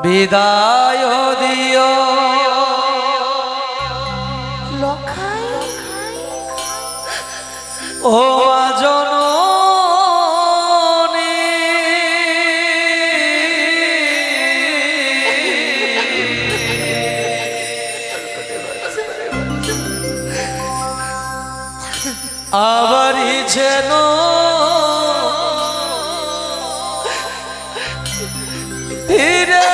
বিদায় দিও লখাই ও জননী আবারই যেন ফিরে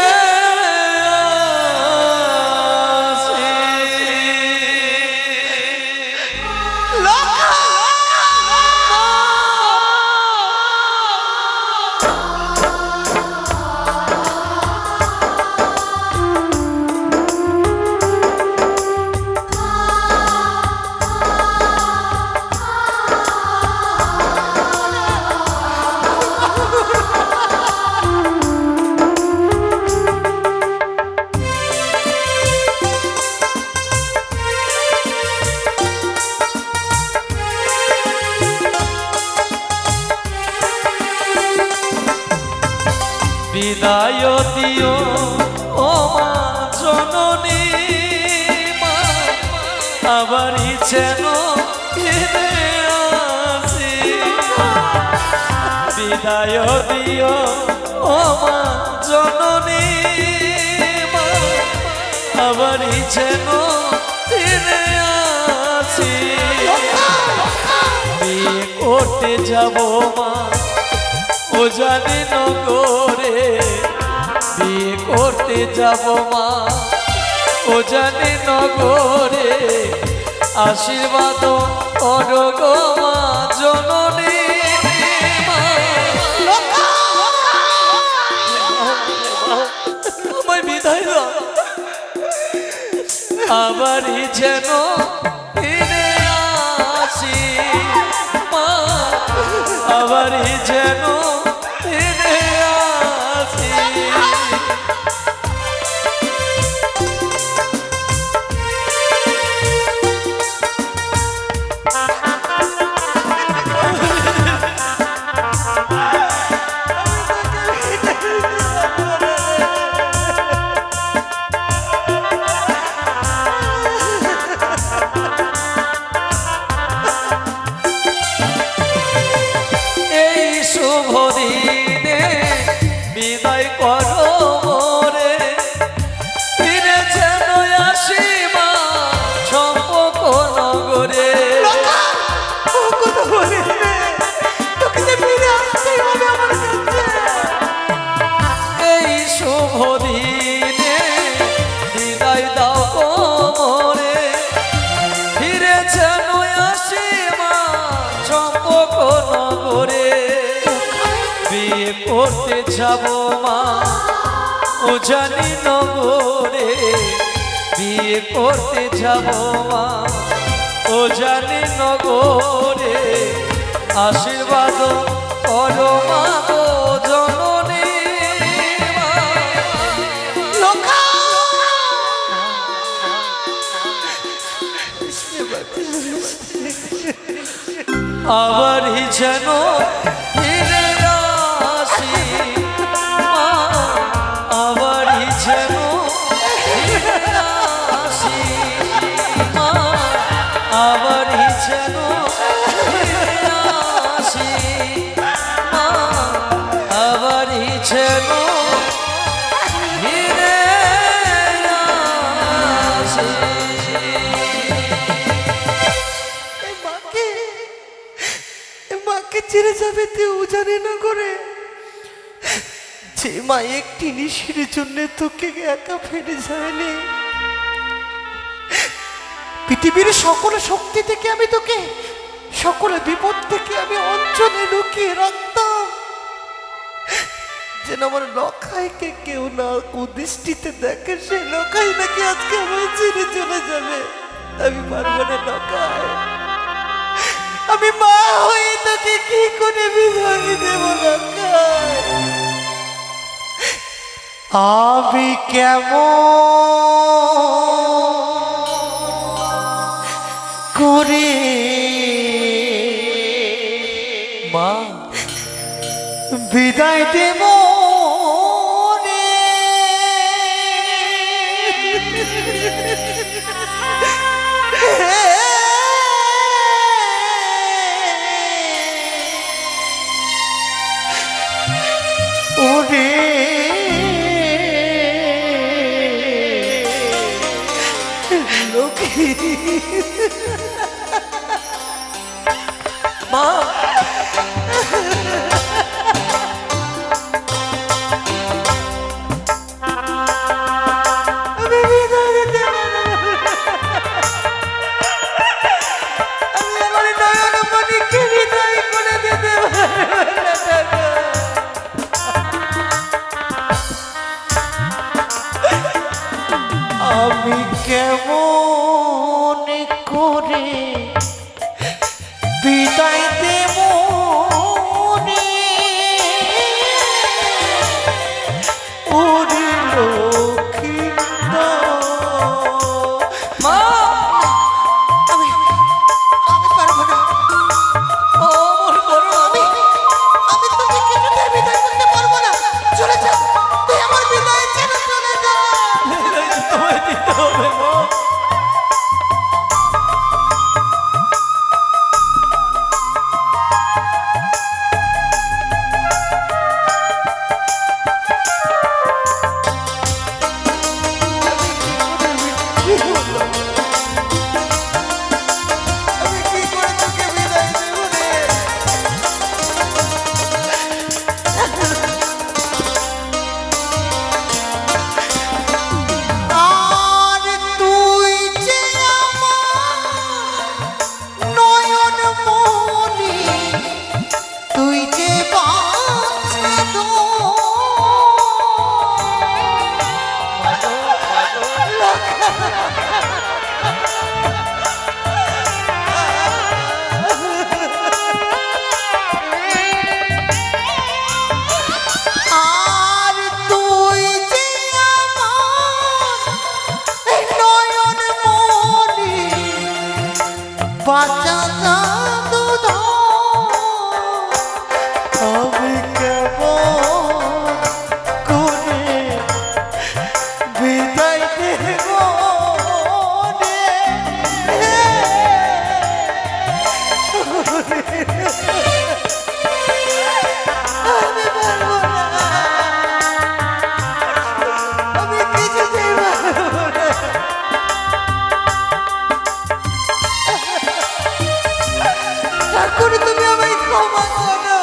বিদায় দিও ও মা জননী মা আবারই যেন ফিরে আসি বিদায় দিও ও মা জননী মা আবারই যেন ফিরে আসি বিয়ে করতে যাব মা ও জানি নগরে বিয়ে করতে যাব মা ও জানি নগরে আশীর্বাদ করো গো মা জননী আমায় বিদায় দাও আবারই যেন ফিরে আসি মা আবারই যেন বিদায় করো মোরে ফিরে যেন আসি মা চম্পক নগরে এই শুভ দিনে বিদায় দাও গো মোরে ফিরে যেন আসি মা চম্পক নগরে বিয়ে করতে যাব মা ও জানি নগরে বিয়ে করতে যাব মা ও জানি নগরে আশীর্বাদ করো মা গো জননী আবারই যেন ফিরে আসি মা আবারই যেন ফিরে আসি মা আবারই যেন ফিরে আসি মা আবারই যেন ফিরে আসি মাকে ছেড়ে যাবে তুই জানি না করে যে মা একটি নিশির জন্য তোকে একা ফেলে যায়নি পৃথিবীর সকল শক্তি থেকে আমি তোকে সকল বিপদ থেকে আমি অঞ্চলে লুকিয়ে রাখতাম যেন আমার লখাইকে কেউ না কুদৃষ্টিতে দেখে সে লখাই নাকি আজকে আমার ছেড়ে চলে যাবে আমি পারবো না লখাই আমি মা হয়ে তোকে কি করে বিদায় দেব লখাই আমি কেমন করে মা বিদায় দেব রে। ওরে লক্ষ্মী মা আমি বিদায় দিতে পারবো না। আমি আমার নয়নমণিকে বিদায় করে দিতে পারবো না দাদা। আমি কেমন করে বিদায় দেব রে। ওরে লক্ষ্মীন্দর। মা আমি পারবো না। ও মোর বড় আমি তোকে কিছুতেই বিদায় করতে পারবো না। চলে যা, তুই আমার বিদায় ছেড়ে চলে যা। তোমায় দিতে হবে মা। আমি কি করে তোকে বিদায় দেবো রে? আর তুই যে আমার নয়নমণি, তুই যে বাঁচা আর তুই যে আমার নয়নমণি, বাঁচা জাদুধর। আমি কেমন করে বিদায় দেব রে। আমি পারবো না। আমি কিছুতেই পারবো না। ঠাকুর তুমি আমায় ক্ষমা করো।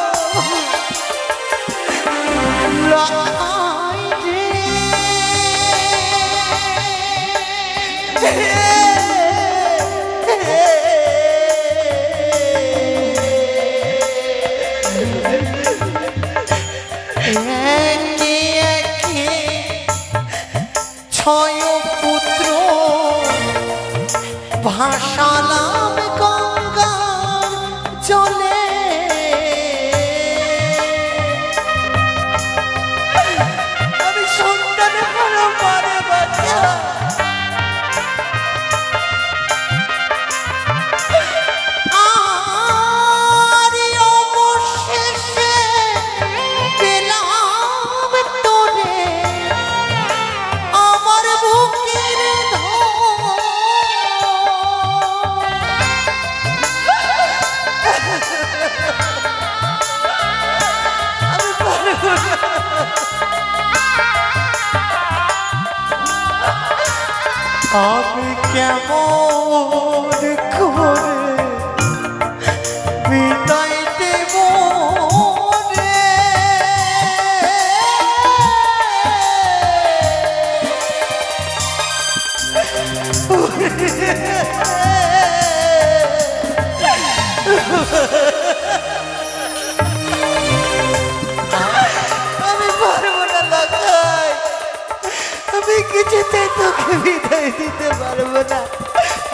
লখাই রে। একে ছয় পুত্র ভাসালাম গঙ্গার জলে। আমি সন্তান ভালো পারে বাচ্চা। আর অবশেষে পেলাম তোরে আমার বুকের ধন। আমি পারবো না। আমি কেমন করে বিদায় দেব রে। আমি পারবো না লখাই। আমি কিছুতেই তোকে বিদায় দিতে পারবো না।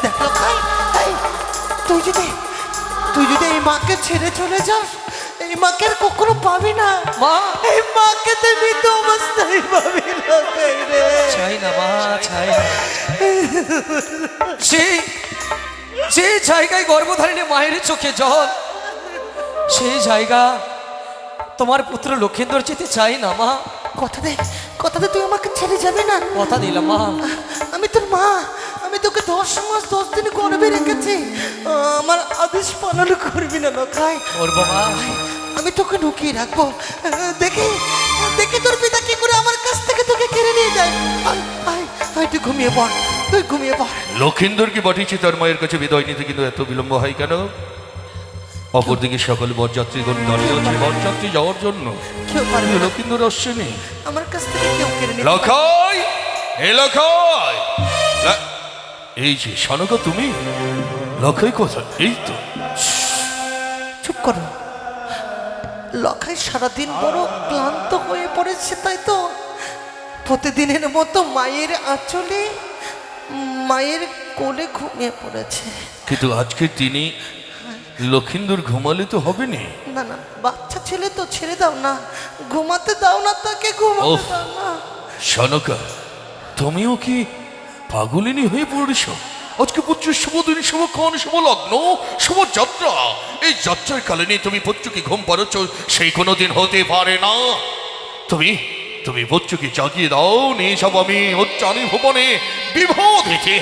দেখ লখাই, তুই যদি এই মাকে ছেড়ে চলে যাস, এই মাকে আর কখনো পাবি না। মা এই মাকে তুই মৃত অবস্থায় পাবি লখাই রে। চাই না মা, চাই না। যে জায়গায় গর্ভধারিণী মায়ের চোখে জল, সেই জায়গা তোমার পুত্র লক্ষিন্দর যেতে চাই না মা। কথা দে তুই আমাকে ছেড়ে যাবে না। কথা দিলাম মা। আমি তোর মা, আমি তোকে 10 মাস 10 দিন গর্ভে রেখেছি। আমার আদেশ পালন করবি না লখাই। করবো মা। আমি তোকে ঢুকিয়ে রাখবো। দেখি দেখি তোর পিতা কি করে আমার কাছ থেকে তোকে কেড়ে নিয়ে যায়। আয় আয় আয়, তুই ঘুমিয়ে পড়, তুই ঘুমিয়ে পড়। লক্ষিন্দরকে পাঠিয়েছি তার মায়ের কাছে বিদায় নিতে, কিন্তু এত বিলম্ব হয় কেন? অপরদিকে সকল বরযাত্রীগণ দাঁড়িয়ে আছে বরযাত্রী যাওয়ার জন্য। কেউ পারবে না, লক্ষিন্দর আসছেনি। আমার কাছ থেকে কেউ কেড়ে নিয়ে। লখাই, এ লখাই, এই যে শানকা তুমি। লখাই কোথায়? এই তো। চুপ করো। লখাই সারাদিন বড় ক্লান্ত হয়ে পড়েছে, তাই তো প্রতিদিনের মতো মায়ের আঁচলে মায়ের কোলে ঘুমিয়ে পড়েছে। কিন্তু আজকে তিনি লক্ষিন্দর ঘুমালে তো হবে না। না না, বাচ্চা ছেলে তো, ছেড়ে দাও না, ঘুমাতে দাও না তাকে, ঘুমাতে ওফ। দাও না। শানকা, তুমিও কি পাগলিনী হয়ে পড়েছ? আজকে পুত্রের শুভ দিন, শুভক্ষণ, শুভ লগ্ন, শুভ যাত্রা। এই যাত্রার কালে নিয়ে তুমি পুত্রকে ঘুম পাড়াচ্ছ, সেই কোনো দিন হতে পারে না। তুমি পুত্রকে জাগিয়ে দাও, নিয়ে সব আমি উচ্চারী ভুবনে বিবাহ দিতে।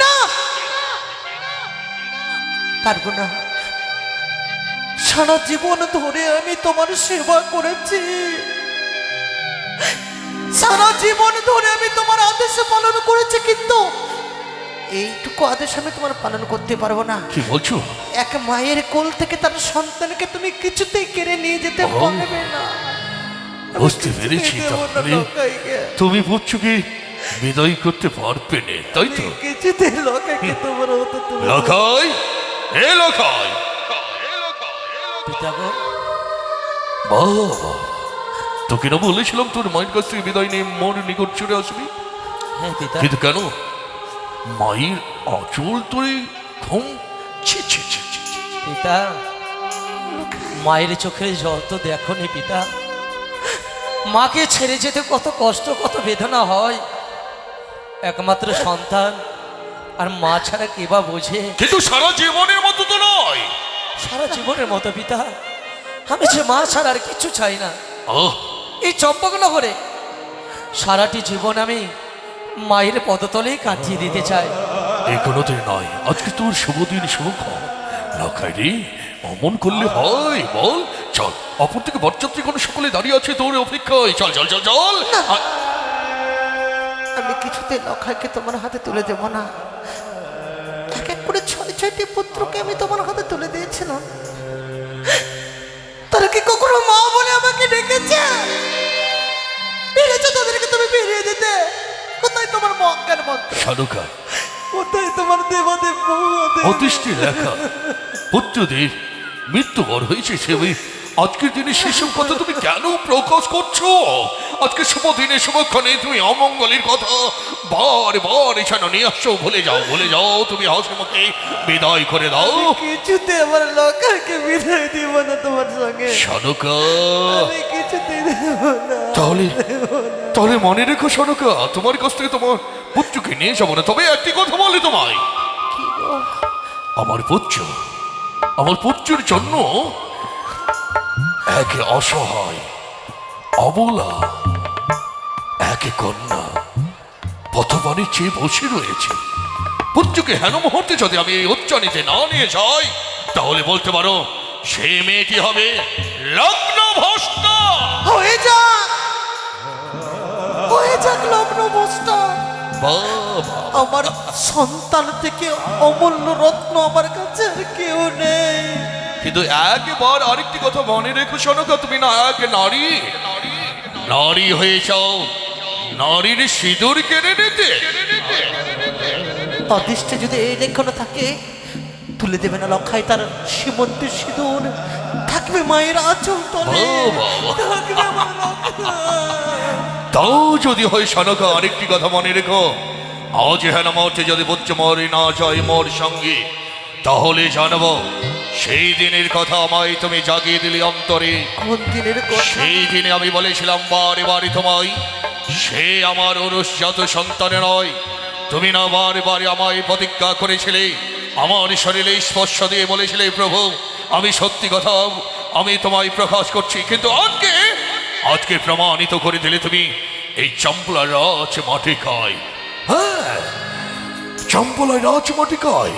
পারবো না। সারা জীবন ধরে আমি তোমার সেবা করেছি, সারা জীবন ধরে আমি তোমার আদেশ পালন করেছি, কিন্তু এইটুকু আদেশ আমি তোমার পালন করতে পারবো না। কি বলছো? এক মায়ের কোল থেকে তার সন্তানকে তুমি কিছুতেই কেড়ে নিয়ে যেতে ও, পারবে না। বুঝতে পেরেছি। তাহলে তুমি পুত্রকে বিদায় করতে পারবে না, তাই তো? কিছুতে লোকাকে তোমার হতো তুমি। লখাই, এ লখাই। পিতা গো। বাবা, তোকে না বলেছিলাম তোর মায়ের কাছ থেকে বিদায় নিয়ে মোর নিকট চলে আসবি? হ্যাঁ পিতা। কিন্তু কেন? মায়ের আঁচল তোরে ঘুম। ছি ছি ছি ছি ছি। পিতা, মায়ের চোখের জল তো দেখো নি পিতা। মাকে ছেড়ে যেতে কত কষ্ট, কত বেদনা হয়। একমাত্র সন্তান, আর মা ছাড়া কে বা বোঝে? কিন্তু সারা জীবনের মতো তো নয়। সারা জীবনের মতো পিতা, আমি যে মা ছাড়া আর কিছু চাই না। আহ, এই চম্পকনগরে সারাটি জীবন আমি মায়ের পদতলেই কাটিয়ে দিতে চাই। এই কোনোদিন নয়। আজকে তোর শুভ দিন, শুভক্ষণ। লখাই রে, অমন করলে হয় বল? চল, অপর থেকে বরযাত্রী কোনো সকলে দাঁড়িয়ে আছে তোর অপেক্ষায়। চল চল চল চল। আমি কিছুতে লখাইকে তোমার হাতে তুলে দেব না। এক এক করে 6টি পুত্রকে আমি তোমার হাতে তুলে দিয়েছিলাম। তারা কি কখনো মা বলে আমাকে ডেকেছে? পেরেছো তাদেরকে তুমি ফিরিয়ে দিতে? কোথায় তোমার মজ্ঞান মন্ত্র? শানকা, কোথায় তোমার দেবাদেব মহাদেব? অতিষ্ঠে লেখা পুত্রদের মৃত্যুবর হয়েছে, সে আজকের দিনে সেসব কথা তুমি কেন প্রকাশ করছো? আজকে শুভ দিনে, শুভক্ষণে তুমি অমঙ্গলের কথা বার বার এখানে নিয়ে আসছো। ভুলে যাও, ভুলে যাও। তুমি হাসি মুখে বিদায় করে দাও। কিছুতে আমার লখাইকে বিদায় দিব না তোমার সঙ্গে। শানকা, আমি কিছুতে দেব না। তাহলে মনে রেখো শানকা, তোমার কাছ থেকে তোমার পুত্রকে নিয়ে যাবো না। তবে একটি কথা বলে তোমায়, কি গো? আমার পুত্রের জন্য এক অসহায় অবলা এক কন্যা পথবাণী চেয়ে বসে রয়েছে। পুত্রকে হেন মুহূর্তে যদি আমি এই উচ্চানিতে না নিয়ে যাই, তাহলে বলতে পারো সেই মেয়েটি হবে লগ্ন ভ্রষ্ট। হয়ে যাক লগ্ন ভ্রষ্ট। বাবা, আমার সন্তান থেকে অমূল্য রত্ন আমার কাছে আর কেউ নেই। কিন্তু একবার আরেকটি কথা মনে রেখো শানকা, তুমি না এক নারী হয়ে যাও, নারীর সিঁদুর কেড়ে নিতে। অদৃষ্টে যদি এই লেখনা থাকে, তুলে দেবে না লখাই তার সীমন্তের সিঁদুর, থাকবে মায়ের আঁচল তলে, বাবা। থাকবে আমার লখাই। তাও যদি হয় শানকা, আরেকটি কথা মনে রেখো, আজ হেন মরছে যদি পুত্র মরে না যায় মোর সঙ্গে, তাহলে জানবো সেই দিনের কথা আমায় তুমি জাগিয়ে দিলে অন্তরে। কোন দিনের কথা? সেই দিনে আমি বলেছিলাম বারে বারে তোমায়, সে আমার অনুষ্জাত সন্তানে নয়। তুমি না বারে বারে আমায় প্রতিজ্ঞা করেছিলে, আমার শরীরে স্পর্শ দিয়ে বলেছিলে, প্রভু আমি সত্যি কথা আমি তোমায় প্রকাশ করছি। কিন্তু আজকে আজকে প্রমাণিত করে দিলে তুমি এই চম্পলা রাজ মাটি খায়। হ্যাঁ, চম্পলা রাজ মাটি খায়।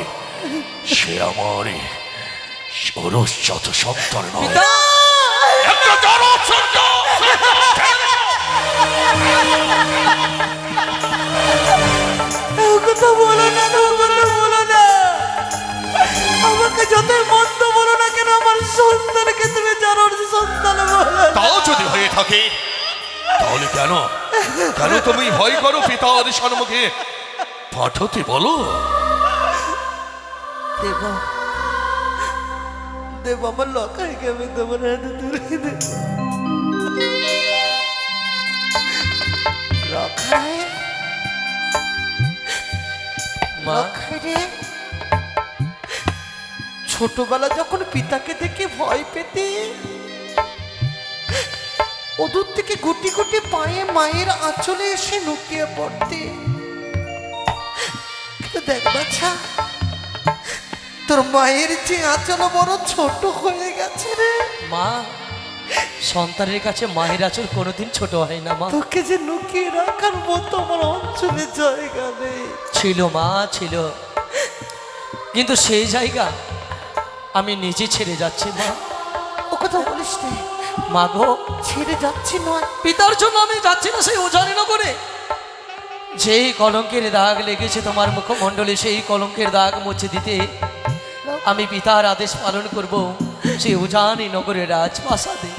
সে আমার ষোড়শত সন্তান নয়, পিতা একটা জড় সন্তান। ও কথা বলো না, ও কথা বলো না। আমাকে যতই মন্দ বলো না কেন, আমার সন্তানকে তুমি জানো সন্তান বলো না। তাও যদি হয়ে থাকে তাহলে কেন কেন তুমি ভয় করো পিতার সম্মুখে পাঠাতে বলো? দেব, দেব আমার লকাইকে আমি তোমার হাতে তুলে দেব। লকাই, মা লকাই রে, ছোটবেলা যখন পিতাকে দেখে ভয় পেতে, ওদূর থেকে গুটি গুটি পায়ে মায়ের আঁচলে এসে লুকিয়ে পড়তে, কিন্তু দেখ বাচ্চা, তোর মায়ের যে আঁচল বড় ছোট হয়ে গেছে রে। মা, সন্তানের কাছে মায়ের আঁচল কোনোদিন ছোট হয় না মা। তোকে যে লুকিয়ে রাখার মতো আমার অঞ্চলে জায়গা নেই। ছিল মা, ছিল, কিন্তু সেই জায়গা আমি নিজে ছেড়ে যাচ্ছি মা। ও কথা বলিস রে, মা গো, ছেড়ে যাচ্ছি নয়, পিতার জন্য আমি যাচ্ছি না সেই ওজানি না করে। যেই কলঙ্কের দাগ লেগেছে তোমার মুখমণ্ডলে, সেই কলঙ্কের দাগ মুছে দিতে আমি পিতার আদেশ পালন করব সেই উজানি নগরের রাজপ্রাসাদে।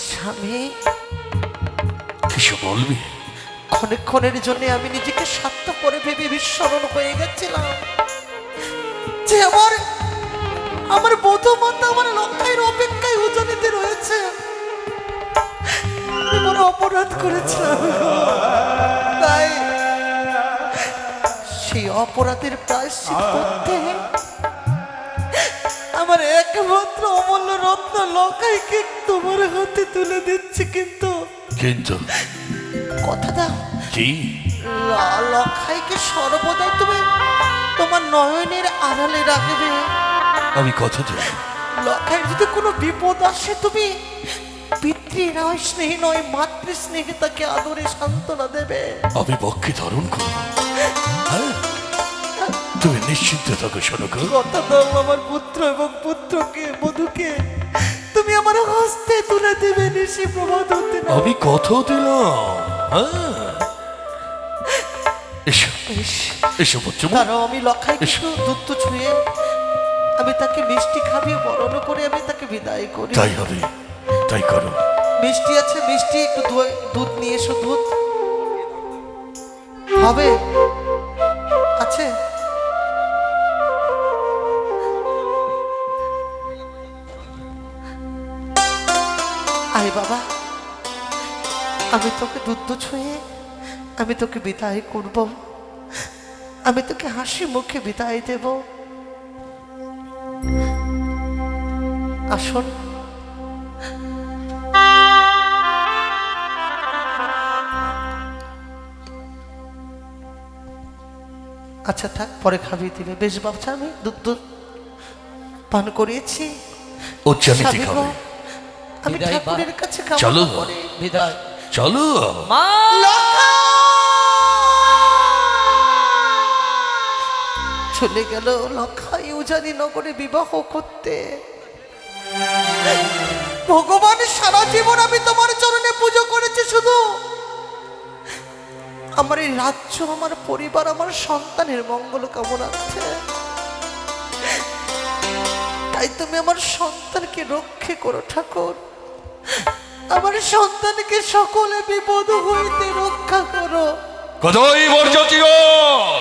স্বামী, কিছু বলবি? ক্ষণের জন্য আমি নিজেকে স্বার্থপরে ভেবে বিস্মরণ হয়ে গেছিলাম যে আমার বোধমাতা আমার লক্ষ্যের অপেক্ষায় উজানিতে রয়েছে। আমি বড় অপরাধ করেছিলাম, তাই সেই অপরাধের প্রায়শ্চিত করতে আমার একমাত্র অমূল্য রত্ন লকাইকে তোমার হাতে তুলে দিচ্ছি। কিন্তু কিন্তু কথা দাও, কি? লখাইকে সর্বদাই তুমি তোমার নয়নের আড়ালে রাখবে। আমি কথা দিই, লখাইয়ের যদি কোনো বিপদ আসে, তুমি পিতৃ নয়, স্নেহ নয়, মাতৃ স্নেহে তাকে আদরে সান্ত্বনা দেবে। আমি পক্ষে ধারণ করব। হ্যাঁ, তুমি নিশ্চিন্ত থাকো শোনক। কথা দাও, আমার পুত্র এবং পুত্রকে বধূকে তুমি আমার হস্তে তুলে দেবে নিশি প্রভাত হতে না। আমি কথা দিলাম। হ্যাঁ, এসো এসো পুত্র। কারণ আমি লখাইকে এসো। একটু দুধ ছুঁয়ে আমি তাকে মিষ্টি খাবিয়ে বরণ করে আমি তাকে বিদায় করি। তাই হবে, তাই করো। মিষ্টি আছে, মিষ্টি একটু দুধ নিয়ে এসো। দুধ হবে? আছে? আয় বাবা, আমি তোকে দুধ ছুঁয়ে আমি তোকে বিদায় করব, আমি তোকে হাসি মুখে বিদায় দেব। আসুন। আচ্ছা থাক, পরে খাবিয়ে দিবে। বেশ বাচ্চা, আমি দুধ পান করিয়েছি। উচ্চামিতি স্বামী গো, খাবে। আমি বিদায় বা। ঠাকুরের কাছে চলো। কামনা করে বিদায় চলো। মা। চলে গেল লখাই উজানি নগরে বিবাহ করতে। ভগবান, সারা জীবন আমি তোমার চরণে পুজো করেছি, শুধু আমার এই রাজ্য, আমার পরিবার, আমার সন্তানের মঙ্গল কামনার্থে। তাই তুমি আমার সন্তানকে রক্ষে করো ঠাকুর, আমার সন্তানকে সকলে বিপদ হইতে রক্ষা করো। কতই বর্জতীয়